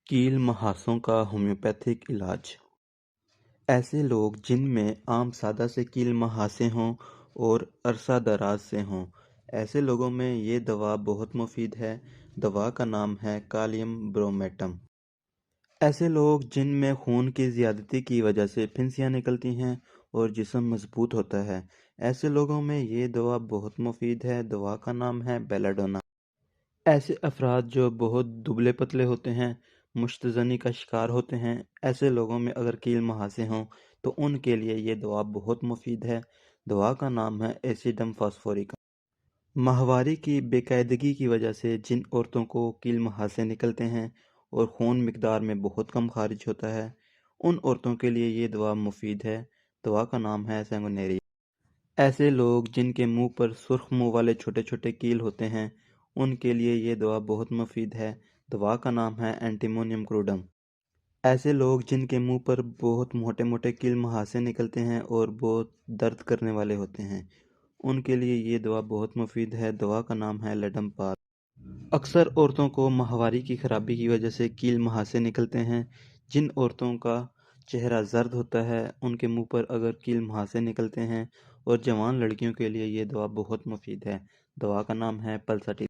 कील मुहासों का होम्योपैथिक इलाज। ऐसे लोग जिनमें आम सादा से कील मुहासे हों और अरसा दराज से हों, ऐसे लोगों में ये दवा बहुत मुफीद है। दवा का नाम है कालियम ब्रोमेटम। ऐसे लोग जिनमें खून की ज़्यादती की वजह से फिंसियाँ निकलती हैं और जिस्म मजबूत होता है, ऐसे लोगों में ये दवा बहुत मुफीद है। दवा का नाम है बेलाडोना। ऐसे अफराद जो बहुत दुबले पतले होते हैं, मुश्तज़नी का शिकार होते हैं, ऐसे लोगों में अगर कील मुहासे हों तो उनके लिए ये दवा बहुत मुफीद है। दवा का नाम है एसिडम फास्फोरिक। माहवारी की बेकायदगी की वजह से जिन औरतों को कील मुहासे निकलते हैं और खून मिकदार में बहुत कम खारिज होता है, उन औरतों के लिए ये दवा मुफीद है। दवा का नाम है सैंगोनेरी। ऐसे लोग जिनके मुंह पर सुर्ख मुंह वाले छोटे छोटे कील होते हैं, उनके लिए ये दवा बहुत मुफीद है। दवा का नाम है एंटीमोनियम क्रूडम। ऐसे लोग जिनके मुंह पर बहुत मोटे मोटे कील मुहासे निकलते हैं और बहुत दर्द करने वाले होते हैं, उनके लिए ये दवा बहुत मुफीद है। दवा का नाम है लेडम पार। अक्सर औरतों को माहवारी की खराबी की वजह से कील मुहासे निकलते हैं। जिन औरतों का चेहरा जर्द होता है, उनके मुंह पर अगर कील मुहासे निकलते हैं, और जवान लड़कियों के लिए ये दवा बहुत मुफीद है। दवा का नाम है पल्साटी।